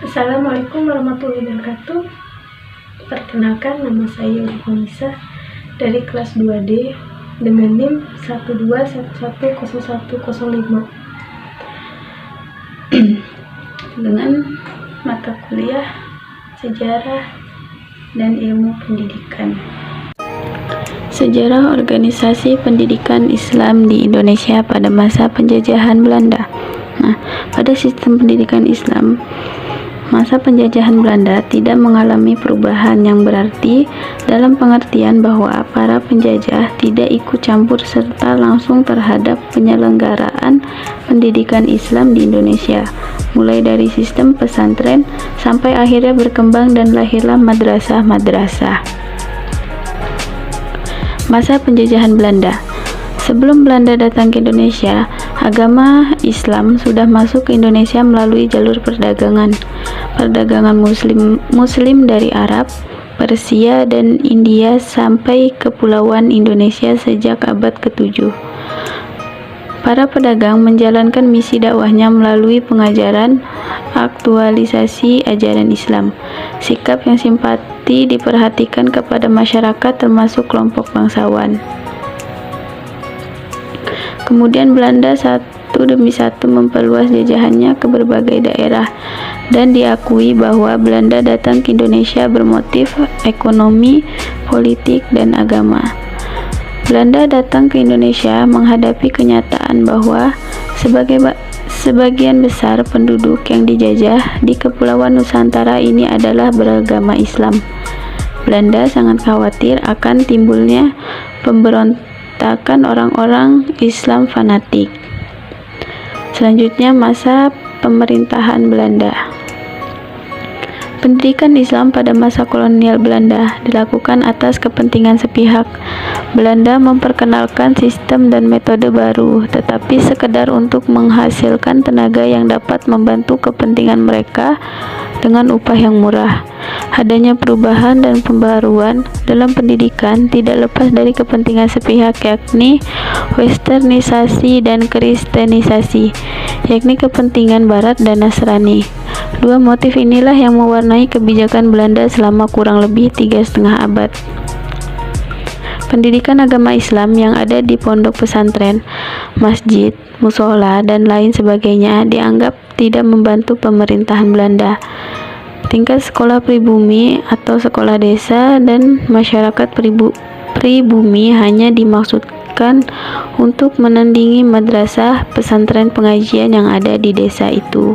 Assalamualaikum warahmatullahi wabarakatuh. Perkenalkan, nama saya Nisa dari kelas 2D dengan NIM 121101005 dengan mata kuliah Sejarah dan Ilmu Pendidikan. Sejarah organisasi pendidikan Islam di Indonesia pada masa penjajahan Belanda. Pada sistem pendidikan Islam, masa penjajahan Belanda tidak mengalami perubahan yang berarti dalam pengertian bahwa para penjajah tidak ikut campur serta langsung terhadap penyelenggaraan pendidikan Islam di Indonesia, mulai dari sistem pesantren sampai akhirnya berkembang dan lahirlah madrasah-madrasah. Masa penjajahan Belanda. Sebelum Belanda datang ke Indonesia, agama Islam sudah masuk ke Indonesia melalui jalur perdagangan Muslim dari Arab, Persia, dan India sampai Kepulauan Indonesia sejak abad ke-7. Para pedagang menjalankan misi dakwahnya melalui pengajaran aktualisasi ajaran Islam. Sikap yang simpati diperhatikan kepada masyarakat termasuk kelompok bangsawan. Kemudian Belanda satu demi satu memperluas jajahannya ke berbagai daerah dan diakui bahwa Belanda datang ke Indonesia bermotif ekonomi, politik, dan agama. Belanda datang ke Indonesia menghadapi kenyataan bahwa sebagian besar penduduk yang dijajah di Kepulauan Nusantara ini adalah beragama Islam. Belanda sangat khawatir akan timbulnya pemberontakan orang-orang Islam fanatik. Selanjutnya, masa pemerintahan Belanda. Pendidikan Islam pada masa kolonial Belanda dilakukan atas kepentingan sepihak. Belanda memperkenalkan sistem dan metode baru, tetapi sekedar untuk menghasilkan tenaga yang dapat membantu kepentingan mereka dengan upah yang murah. Adanya perubahan dan pembaruan dalam pendidikan tidak lepas dari kepentingan sepihak, yakni westernisasi dan kristenisasi, yakni kepentingan Barat dan Nasrani. Dua motif inilah yang mewarnai kebijakan Belanda selama kurang lebih 3,5 abad. Pendidikan agama Islam yang ada di pondok pesantren, masjid, musola, dan lain sebagainya dianggap tidak membantu pemerintahan Belanda. Tingkat sekolah pribumi atau sekolah desa dan masyarakat pribumi hanya dimaksudkan untuk menandingi madrasah pesantren pengajian yang ada di desa itu.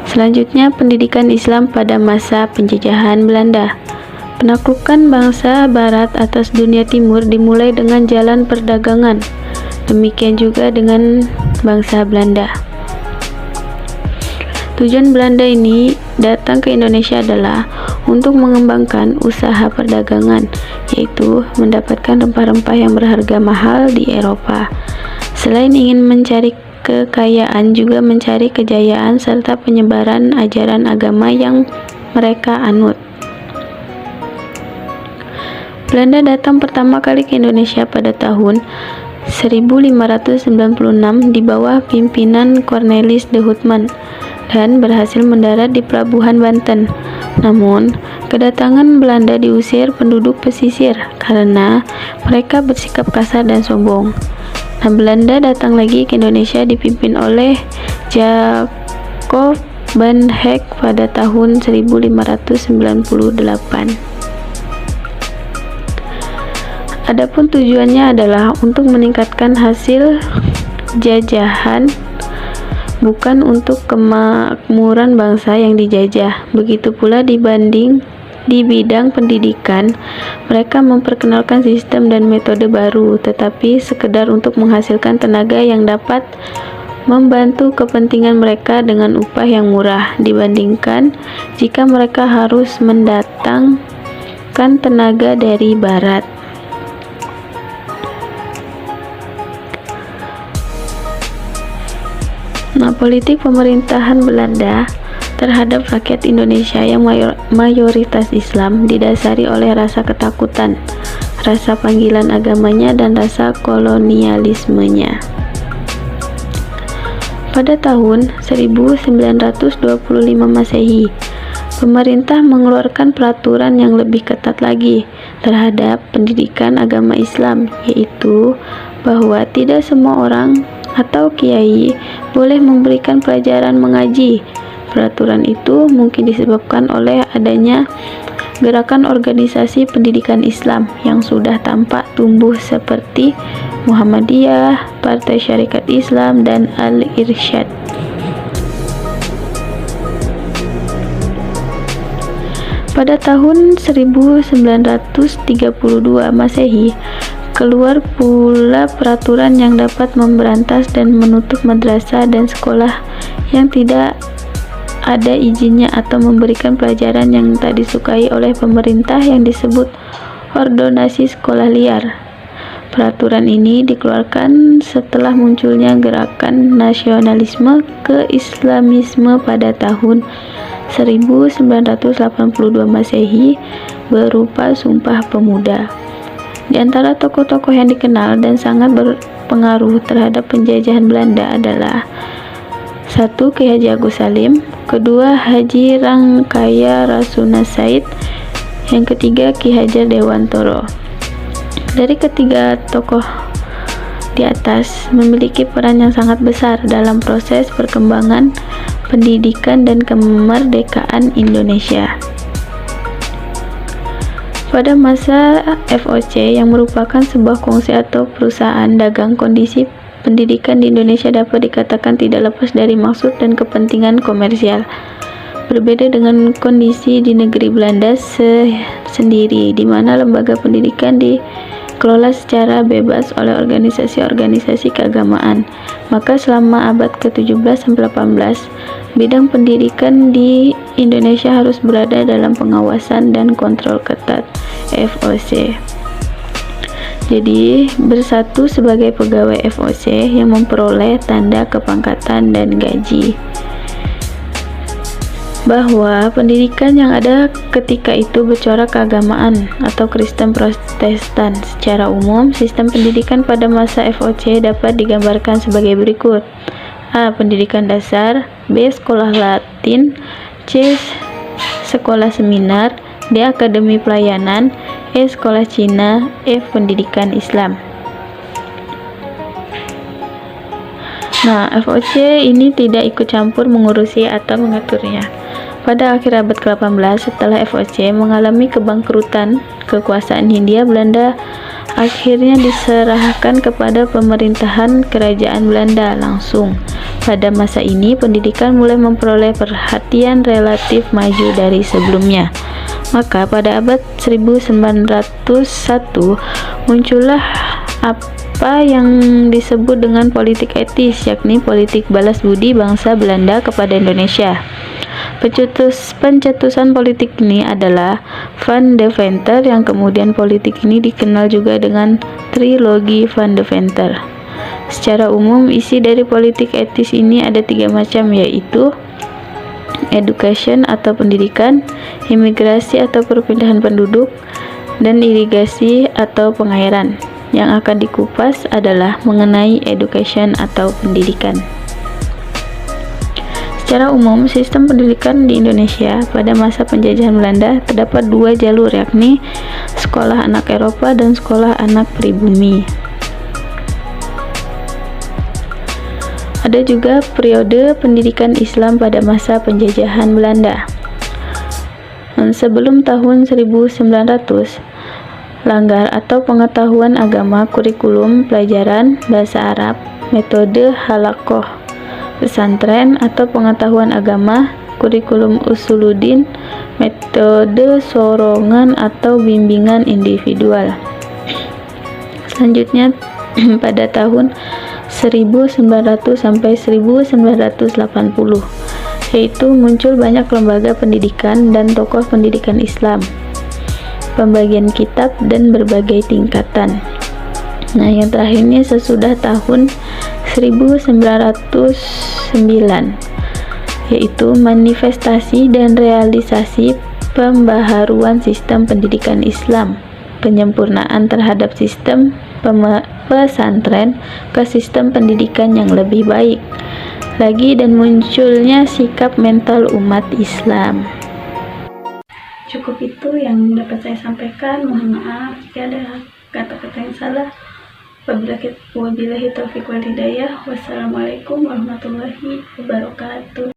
Selanjutnya, pendidikan Islam pada masa penjajahan Belanda. Penaklukan bangsa Barat atas dunia Timur dimulai dengan jalan perdagangan. Demikian juga dengan bangsa Belanda. Tujuan Belanda ini datang ke Indonesia adalah untuk mengembangkan usaha perdagangan, yaitu mendapatkan rempah-rempah yang berharga mahal di Eropa. Selain ingin mencari kekayaan, juga mencari kejayaan serta penyebaran ajaran agama yang mereka anut. Belanda datang pertama kali ke Indonesia pada tahun 1596 di bawah pimpinan Cornelis de Houtman dan berhasil mendarat di pelabuhan Banten. Namun, kedatangan Belanda diusir penduduk pesisir karena mereka bersikap kasar dan sombong. Belanda datang lagi ke Indonesia dipimpin oleh Jacob van Heck pada tahun 1598. Adapun tujuannya adalah untuk meningkatkan hasil jajahan, bukan untuk kemakmuran bangsa yang dijajah. Begitu pula di bidang pendidikan, mereka memperkenalkan sistem dan metode baru, tetapi sekedar untuk menghasilkan tenaga yang dapat membantu kepentingan mereka dengan upah yang murah dibandingkan jika mereka harus mendatangkan tenaga dari Barat. Politik pemerintahan Belanda terhadap rakyat Indonesia yang mayoritas Islam didasari oleh rasa ketakutan, rasa panggilan agamanya, dan rasa kolonialismenya. Pada tahun 1925 Masehi, pemerintah mengeluarkan peraturan yang lebih ketat lagi terhadap pendidikan agama Islam, yaitu bahwa tidak semua orang atau kiai boleh memberikan pelajaran mengaji. Peraturan itu mungkin disebabkan oleh adanya gerakan organisasi pendidikan Islam yang sudah tampak tumbuh seperti Muhammadiyah, Partai Syarikat Islam, dan Al-Irsyad. Pada tahun 1932 Masehi, keluar pula peraturan yang dapat memberantas dan menutup madrasah dan sekolah yang tidak ada izinnya atau memberikan pelajaran yang tak disukai oleh pemerintah yang disebut ordonasi sekolah liar. Peraturan ini dikeluarkan setelah munculnya gerakan nasionalisme ke Islamisme pada tahun 1982 Masehi berupa Sumpah Pemuda. Di antara tokoh-tokoh yang dikenal dan sangat berpengaruh terhadap penjajahan Belanda adalah 1. Ki Haji Agus Salim, 2. Haji Rangkaya Rasuna Said, yang ketiga Ki Hajar Dewantoro. Dari ketiga tokoh di atas memiliki peran yang sangat besar dalam proses perkembangan pendidikan dan kemerdekaan Indonesia. Pada masa FOC yang merupakan sebuah kongsi atau perusahaan dagang, kondisi pendidikan di Indonesia dapat dikatakan tidak lepas dari maksud dan kepentingan komersial. Berbeda dengan kondisi di negeri Belanda sendiri, di mana lembaga pendidikan dikelola secara bebas oleh organisasi-organisasi keagamaan. Maka selama abad ke-17-18, bidang pendidikan di Indonesia harus berada dalam pengawasan dan kontrol ketat FOC. Jadi, bersatu sebagai pegawai FOC yang memperoleh tanda kepangkatan dan gaji. Bahwa pendidikan yang ada ketika itu bercorak keagamaan atau Kristen Protestan. Secara umum, sistem pendidikan pada masa FOC dapat digambarkan sebagai berikut: A. Pendidikan dasar, B. Sekolah Latin, C. Sekolah seminar, D. Akademi pelayanan, E. Sekolah Cina, F. Pendidikan Islam. Nah, FOC ini tidak ikut campur mengurusi atau mengaturnya. Pada akhir abad ke-18, setelah FOC mengalami kebangkrutan kekuasaan Hindia Belanda, akhirnya diserahkan kepada pemerintahan kerajaan Belanda langsung. Pada masa ini, pendidikan mulai memperoleh perhatian relatif maju dari sebelumnya. Maka pada abad 1901 muncullah apa yang disebut dengan politik etis, yakni politik balas budi bangsa Belanda kepada Indonesia. Pencetusan politik ini adalah Van Deventer, yang kemudian politik ini dikenal juga dengan trilogi Van Deventer. Secara umum, isi dari politik etis ini ada 3 macam, yaitu education atau pendidikan, imigrasi atau perpindahan penduduk, dan irigasi atau pengairan. Yang akan dikupas adalah mengenai education atau pendidikan. Secara umum, sistem pendidikan di Indonesia pada masa penjajahan Belanda terdapat 2 jalur, yakni sekolah anak Eropa dan sekolah anak pribumi. Ada juga periode pendidikan Islam pada masa penjajahan Belanda. Sebelum tahun 1900, langgar atau pengetahuan agama, kurikulum pelajaran bahasa Arab, metode halakoh, pesantren atau pengetahuan agama, kurikulum usuluddin, metode sorongan atau bimbingan individual. Selanjutnya pada tahun 1900 sampai 1980, yaitu muncul banyak lembaga pendidikan dan tokoh pendidikan Islam, pembagian kitab, dan berbagai tingkatan. Nah, yang terakhirnya sesudah tahun 1909, yaitu manifestasi dan realisasi pembaharuan sistem pendidikan Islam, penyempurnaan terhadap sistem pesantren ke sistem pendidikan yang lebih baik. lagi dan munculnya sikap mental umat Islam. Cukup itu yang dapat saya sampaikan. Mohon maaf jika ada kata-kata yang salah. Wabillahi taufiq wal hidayah. Wassalamualaikum warahmatullahi wabarakatuh.